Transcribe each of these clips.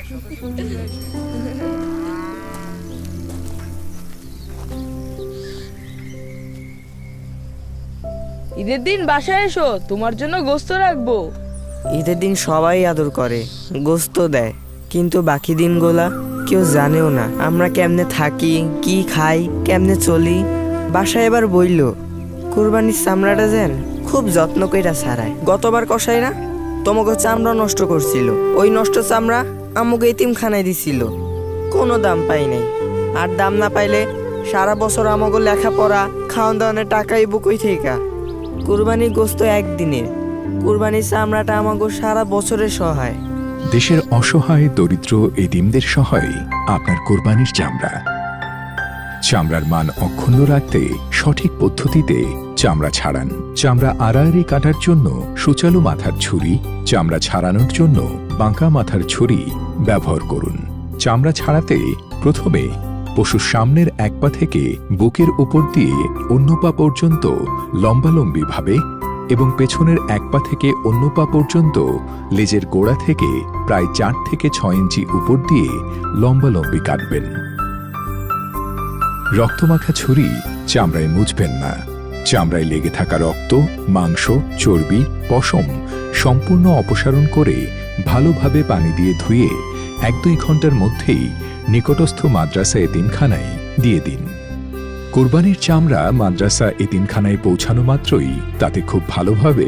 ঈদের দিন বাসায় এসো, তোমার জন্য গোস্ত রাখবো। ঈদের দিন সবাই আদর করে, গোস্ত দেয়, কিন্তু বাকি দিনগুলা কেউ জানেও না আমরা কেমনে থাকি, কি খাই, কেমনে চলি। বাসায় এবার বইল কুরবানির চামড়াটা যেন খুব যত্ন কইরা ছাড়ায়। গতবার কষাইরা তোমাকে চামড়া নষ্ট করছিল, ওই নষ্ট চামড়া আমাকে এতিমখানায় দিছিল, কোনো দাম পাই নাই। আর দাম না পাইলে সারা বছর আমাকে লেখাপড়া খাওয়ান দাওয়ানের টাকাই বুকই থেকে। কুরবানির গোস্ত একদিনের, কুরবানির চামড়াটা আমাকে সারা বছরের সহায়। দেশের অসহায় দরিদ্র এতিমদের সহায় আপনার কোরবানির চামড়া। চামড়ার মান অক্ষুণ্ণ রাখতে সঠিক পদ্ধতিতে চামড়া ছাড়ান। চামড়া আড়াআড়ি কাটার জন্য সুচালু মাথার ছুরি, চামড়া ছাড়ানোর জন্য বাঁকা মাথার ছুরি ব্যবহার করুন। চামড়া ছাড়াতে প্রথমে পশুর সামনের এক পা থেকে বুকের উপর দিয়ে অন্য পা পর্যন্ত লম্বালম্বিভাবে এবং পেছনের এক পা থেকে অন্য পা পর্যন্ত লেজের গোড়া থেকে প্রায় 4 থেকে 6 ইঞ্চি উপর দিয়ে লম্বালম্বি কাটবেন। রক্তমাখা ছুরি চামড়ায় মুছবেন না। চামড়ায় লেগে থাকা রক্ত, মাংস, চর্বি, পশম সম্পূর্ণ অপসারণ করে ভালোভাবে পানি দিয়ে ধুয়ে 1-2 ঘন্টার মধ্যেই নিকটস্থ মাদ্রাসা এতিমখানায় দিয়ে দিন। কোরবানির চামড়া মাদ্রাসা এতিমখানায় পৌঁছানো মাত্রই তাতে খুব ভালোভাবে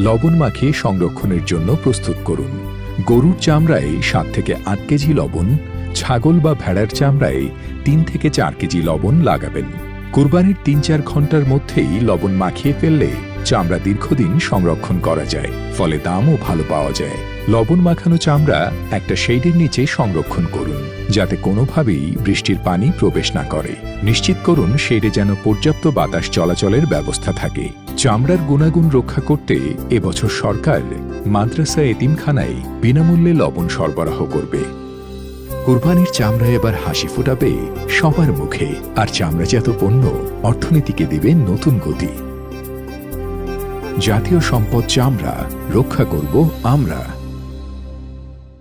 লবণ মাখিয়ে সংরক্ষণের জন্য প্রস্তুত করুন। গরুর চামড়ায় 7 থেকে 8 কেজি লবণ, ছাগল বা ভেড়ার চামড়ায় 3 থেকে 4 কেজি লবণ লাগাবেন। কোরবানির 3-4 ঘন্টার মধ্যেই লবণ মাখিয়ে ফেললে চামড়া দীর্ঘদিন সংরক্ষণ করা যায়, ফলে দামও ভালো পাওয়া যায়। লবণ মাখানো চামড়া একটা শেডের নিচে সংরক্ষণ করুন, যাতে কোনোভাবেই বৃষ্টির পানি প্রবেশ না করে। নিশ্চিত করুন শেডে যেন পর্যাপ্ত বাতাস চলাচলের ব্যবস্থা থাকে। চামড়ার গুণাগুণ রক্ষা করতে এবছর সরকার মাদ্রাসা এতিমখানায় বিনামূল্যে লবণ সরবরাহ করবে। কোরবানির চামড়া এবার হাসি ফোটাবে সবার মুখে, আর চামড়াজাত পণ্য অর্থনীতিকে দিবে নতুন গতি। জাতীয় সম্পদ চামড়া, রক্ষা করব আমরা।